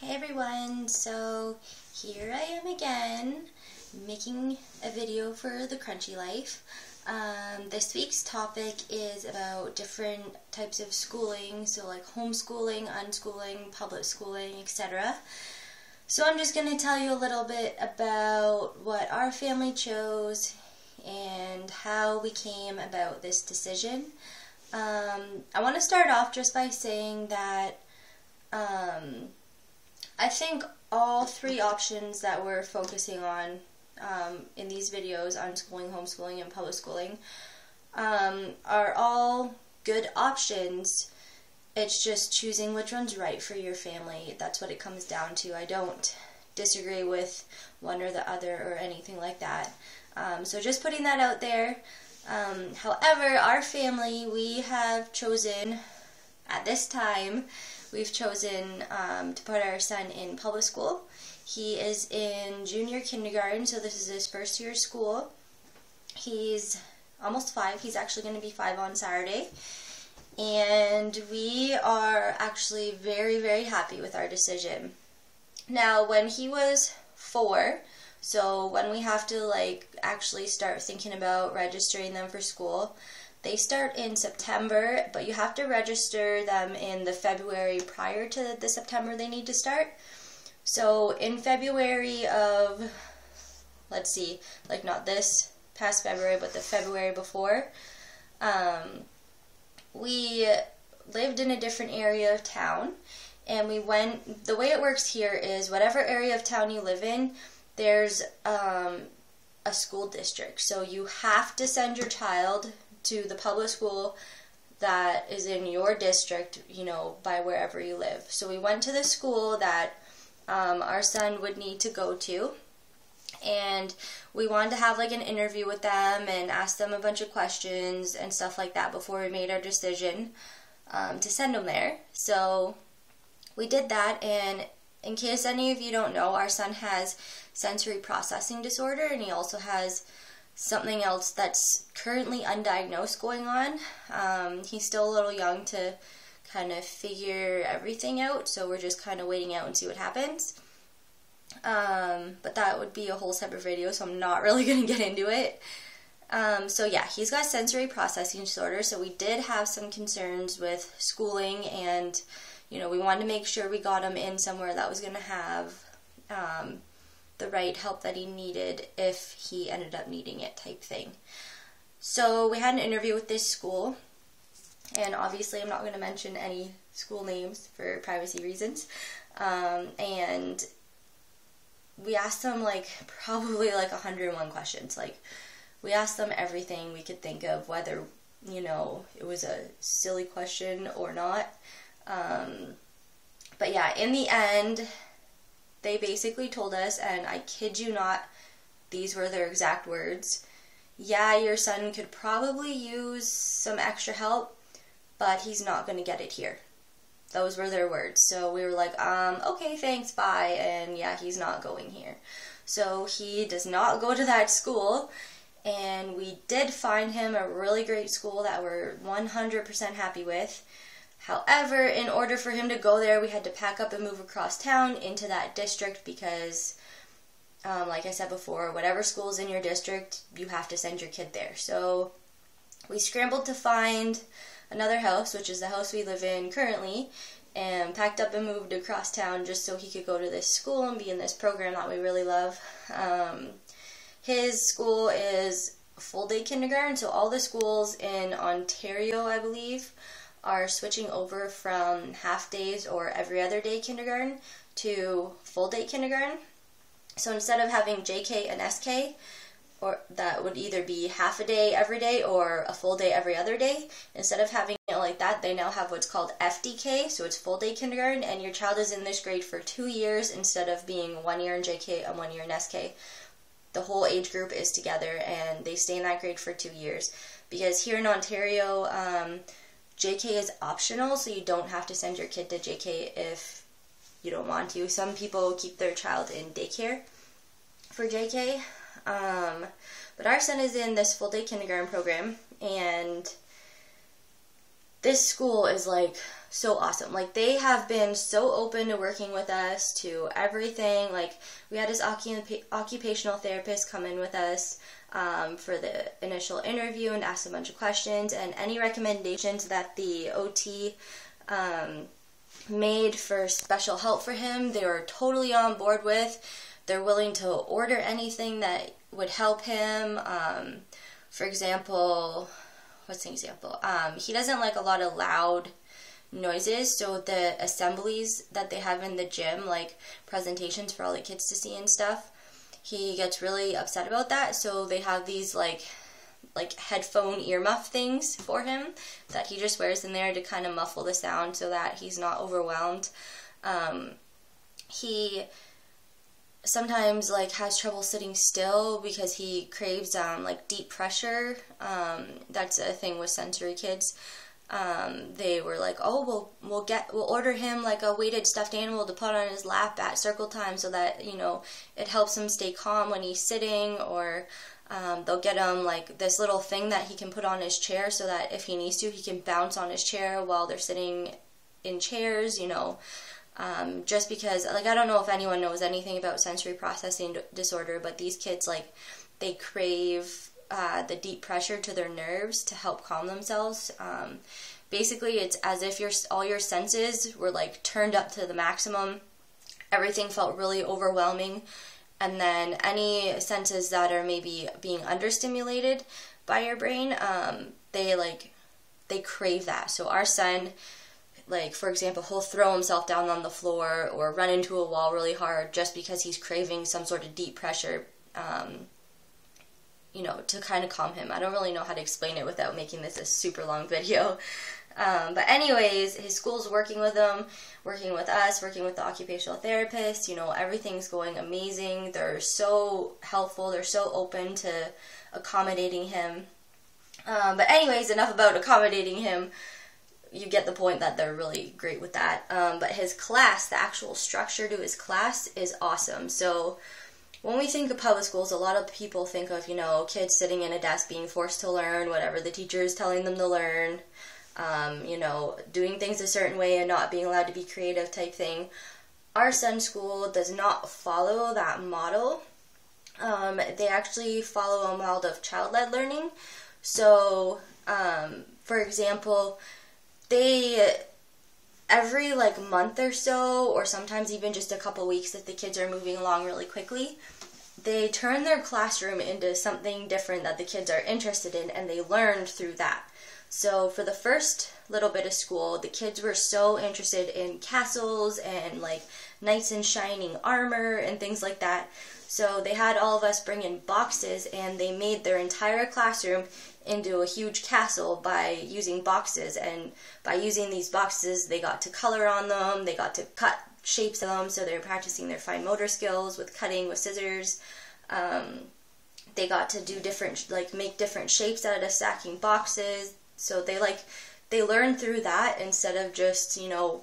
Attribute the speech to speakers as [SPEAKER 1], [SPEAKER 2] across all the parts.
[SPEAKER 1] Hey everyone, so here I am again making a video for the Crunchy Life. This week's topic is about different types of schooling, so like homeschooling, unschooling, public schooling, etc. So I'm just going to tell you a little bit about what our family chose and how we came about this decision. I want to start off just by saying that I think all three options that we're focusing on in these videos, unschooling, homeschooling, and public schooling, are all good options. It's just choosing which one's right for your family. That's what it comes down to. I don't disagree with one or the other or anything like that. So just putting that out there. However, our family, we have chosen, at this time, we've chosen to put our son in public school. He is in junior kindergarten, so this is his first year of school. He's almost 5. He's actually going to be 5 on Saturday. And we are actually very, very happy with our decision. Now, when he was 4, so when we have to actually start thinking about registering them for school, they start in September, but you have to register them in the February prior to the September they need to start. So in February of, let's see, not this past February, but the February before, we lived in a different area of town, and we went, the way it works here is whatever area of town you live in, there's a school district. So you have to send your child to the public school that is in your district, by wherever you live. So we went to the school that our son would need to go to, and we wanted to have an interview with them and ask them a bunch of questions and stuff like that before we made our decision to send him there. So we did that, and in case any of you don't know, our son has sensory processing disorder, and he also has something else that's currently undiagnosed going on. He's still a little young to kind of figure everything out, so we're just kind of waiting out and see what happens. But that would be a whole separate video, so I'm not really going to get into it. So yeah, he's got sensory processing disorder, so we did have some concerns with schooling, and we wanted to make sure we got him in somewhere that was going to have the right help that he needed if he ended up needing it, type thing. So we had an interview with this school, and obviously I'm not going to mention any school names for privacy reasons, and we asked them probably 101 questions. We asked them everything we could think of, whether it was a silly question or not. But yeah, in the end, they basically told us, and I kid you not, these were their exact words: yeah, your son could probably use some extra help, but he's not going to get it here. Those were their words. So we were like, okay, thanks, bye, and yeah, he's not going here. So he does not go to that school, and we did find him a really great school that we're 100% happy with. However, in order for him to go there, we had to pack up and move across town into that district because, like I said before, whatever school's in your district, you have to send your kid there. So we scrambled to find another house, which is the house we live in currently, and packed up and moved across town just so he could go to this school and be in this program that we really love. His school is full-day kindergarten, so all the schools in Ontario, I believe, are switching over from half-days or every other day kindergarten to full-day kindergarten. So instead of having JK and SK, or that would either be half a day every day or a full day every other day, instead of having it like that, they now have what's called FDK, so it's full-day kindergarten, and your child is in this grade for 2 years instead of being 1 year in JK and 1 year in SK. The whole age group is together, and they stay in that grade for 2 years. Because here in Ontario, JK is optional, so you don't have to send your kid to JK if you don't want to. Some people keep their child in daycare for JK, but our son is in this full-day kindergarten program, and this school is like so awesome. Like, they have been so open to working with us, to everything. Like, we had this occupational therapist come in with us for the initial interview and ask a bunch of questions, and any recommendations that the OT made for special help for him, they were totally on board with. They're willing to order anything that would help him. For example, what's an example? He doesn't like a lot of loud noises, so the assemblies that they have in the gym, like presentations for all the kids to see and stuff, he gets really upset about that. So they have these like headphone earmuff things for him that he just wears in there to kind of muffle the sound so that he's not overwhelmed. He sometimes like has trouble sitting still because he craves like deep pressure. That's a thing with sensory kids. They were like, oh, we'll order him like a weighted stuffed animal to put on his lap at circle time so that, you know, it helps him stay calm when he's sitting. Or they'll get him like this little thing that he can put on his chair so that if he needs to, he can bounce on his chair while they're sitting in chairs, you know. Just because, like, I don't know if anyone knows anything about sensory processing disorder, but these kids, like, they crave the deep pressure to their nerves to help calm themselves. Basically, it's as if all your senses were, like, turned up to the maximum. Everything felt really overwhelming. And then any senses that are maybe being understimulated by your brain, they crave that. So our son, like, for example, he'll throw himself down on the floor or run into a wall really hard just because he's craving some sort of deep pressure, you know, to kind of calm him. I don't really know how to explain it without making this a super long video. But anyways, his school's working with him, working with us, working with the occupational therapist. You know, everything's going amazing. They're so helpful. They're so open to accommodating him. But anyways, enough about accommodating him. You get the point that they're really great with that. But his class, the actual structure to his class is awesome. So when we think of public schools, a lot of people think of, you know, kids sitting in a desk being forced to learn whatever the teacher is telling them to learn, you know, doing things a certain way and not being allowed to be creative type thing. Our son's school does not follow that model. They actually follow a model of child-led learning. So, for example, every like month or so, or sometimes even just a couple weeks if the kids are moving along really quickly, they turn their classroom into something different that the kids are interested in, and they learn through that. So for the first little bit of school, the kids were so interested in castles and like knights in shining armor and things like that. So they had all of us bring in boxes, and they made their entire classroom into a huge castle by using boxes. And by using these boxes, they got to color on them, they got to cut shapes of them, so they were practicing their fine motor skills with cutting with scissors. They got to do make different shapes out of stacking boxes. So they learned through that instead of just, you know,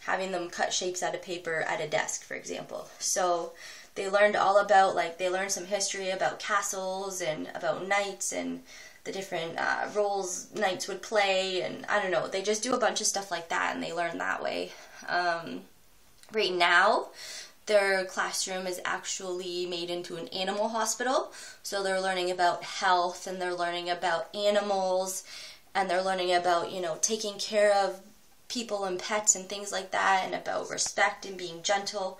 [SPEAKER 1] having them cut shapes out of paper at a desk, for example. So they learned all about, like, they learned some history about castles and about knights and the different roles knights would play, and I don't know, they just do a bunch of stuff like that, and they learn that way. Right now, their classroom is actually made into an animal hospital, so they're learning about health, and they're learning about animals, and they're learning about, you know, taking care of people and pets and things like that, and about respect and being gentle.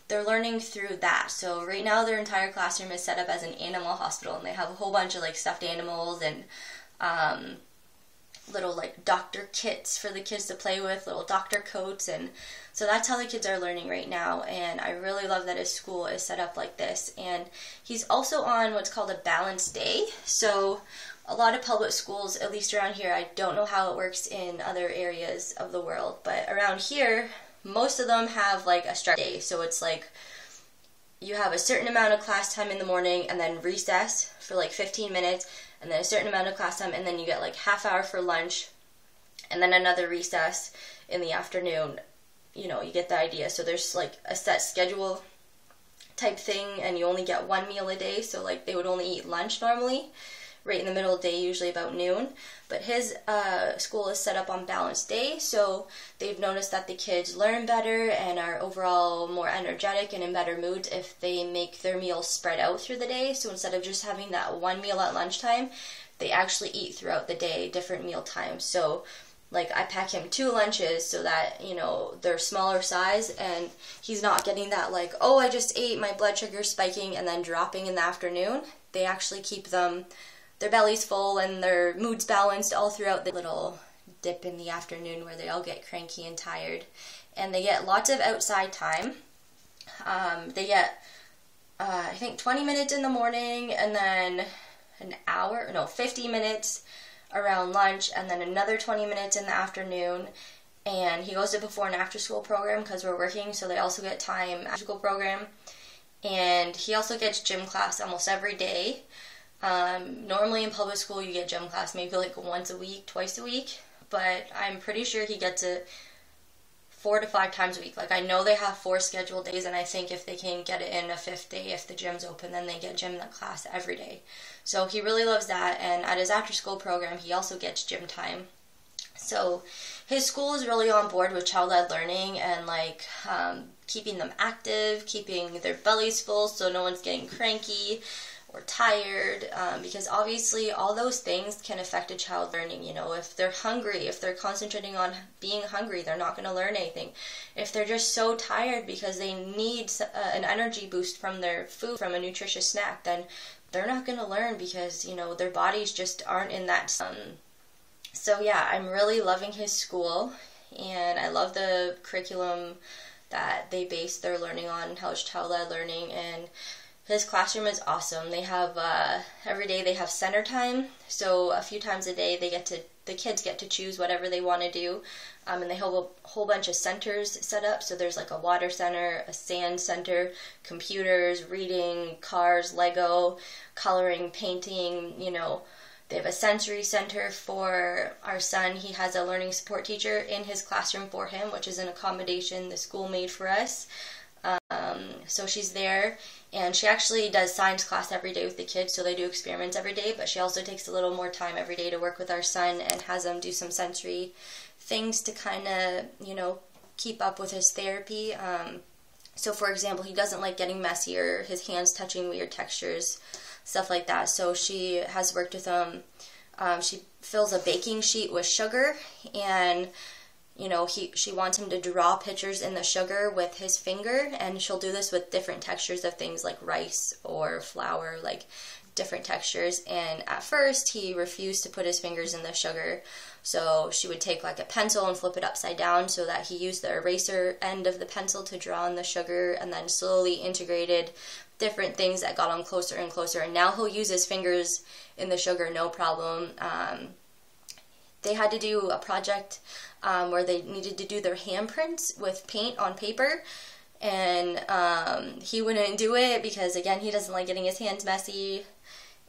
[SPEAKER 1] They're learning through that. So right now their entire classroom is set up as an animal hospital, and they have a whole bunch of like stuffed animals and little like doctor kits for the kids to play with, little doctor coats, and so that's how the kids are learning right now. And I really love that his school is set up like this. And he's also on what's called a balanced day. So a lot of public schools, at least around here, I don't know how it works in other areas of the world, but around here most of them have like a structured day. So it's like you have a certain amount of class time in the morning, and then recess for like 15 minutes, and then a certain amount of class time, and then you get like half hour for lunch, and then another recess in the afternoon. You know, you get the idea. So there's like a set schedule type thing, and you only get one meal a day. So like they would only eat lunch normally, right in the middle of the day, usually about noon. But his school is set up on balanced day, so they've noticed that the kids learn better and are overall more energetic and in better moods if they make their meals spread out through the day. So instead of just having that one meal at lunchtime, they actually eat throughout the day, different meal times. So like I pack him 2 lunches so that, you know, they're smaller size and he's not getting that like, oh, I just ate, my blood sugar spiking and then dropping in the afternoon. They actually keep them, their bellies full and their moods balanced all throughout the little dip in the afternoon where they all get cranky and tired. And they get lots of outside time. They get, I think 20 minutes in the morning and then 50 minutes around lunch, and then another 20 minutes in the afternoon. And he goes to before and after school program because we're working, so they also get time after school program. And he also gets gym class almost every day. Normally in public school you get gym class maybe like once a week, twice a week, but I'm pretty sure he gets it 4 to 5 times a week. Like I know they have 4 scheduled days, and I think if they can get it in a 5th day, if the gym's open, then they get gym class every day. So he really loves that, and at his after school program he also gets gym time. So his school is really on board with child-led learning and like keeping them active, keeping their bellies full so no one's getting cranky or tired, because obviously all those things can affect a child learning. You know, if they're hungry, if they're concentrating on being hungry, they're not going to learn anything. If they're just so tired because they need an energy boost from their food, from a nutritious snack, then they're not going to learn because, you know, their bodies just aren't in that. So yeah, I'm really loving his school, and I love the curriculum that they base their learning on, how it's child-led learning, and his classroom is awesome. They have, every day they have center time, so a few times a day the kids get to choose whatever they want to do, and they have a whole bunch of centers set up. So there's like a water center, a sand center, computers, reading, cars, Lego, coloring, painting, you know. They have a sensory center for our son. He has a learning support teacher in his classroom for him, which is an accommodation the school made for us. So she's there, and she actually does science class every day with the kids, so they do experiments every day, but she also takes a little more time every day to work with our son and has him do some sensory things to kind of, you know, keep up with his therapy. So for example, he doesn't like getting messy or his hands touching weird textures, stuff like that. So she has worked with him. She fills a baking sheet with sugar, and you know, she wants him to draw pictures in the sugar with his finger, and she'll do this with different textures of things like rice or flour, like different textures. And at first he refused to put his fingers in the sugar, so she would take like a pencil and flip it upside down so that he used the eraser end of the pencil to draw in the sugar, and then slowly integrated different things that got him closer and closer, and now he'll use his fingers in the sugar no problem. They had to do a project where they needed to do their handprints with paint on paper, and he wouldn't do it because, again, he doesn't like getting his hands messy.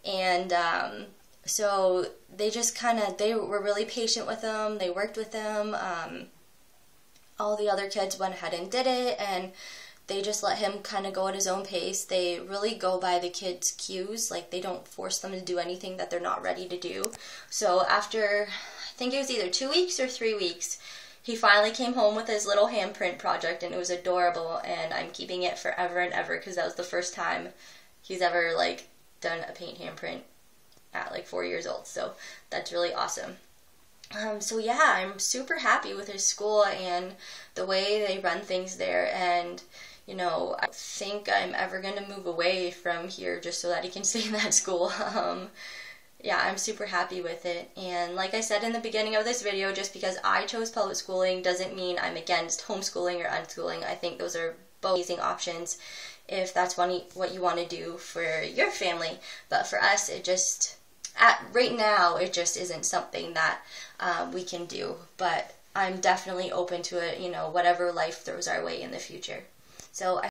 [SPEAKER 1] And so they just they were really patient with him. They worked with him. All the other kids went ahead and did it, and they just let him kind of go at his own pace. They really go by the kids' cues. Like, they don't force them to do anything that they're not ready to do. So after, I think it was either 2 weeks or 3 weeks, he finally came home with his little handprint project, and it was adorable, and I'm keeping it forever and ever because that was the first time he's ever, like, done a paint handprint at, like, 4 years old. So that's really awesome. So yeah, I'm super happy with his school and the way they run things there, and you know, I think I'm ever going to move away from here just so that he can stay in that school. Yeah, I'm super happy with it. And like I said in the beginning of this video, just because I chose public schooling doesn't mean I'm against homeschooling or unschooling. I think those are both amazing options if that's what you want to do for your family. But for us, it just, right now, it just isn't something that we can do. But I'm definitely open to it, you know, whatever life throws our way in the future. So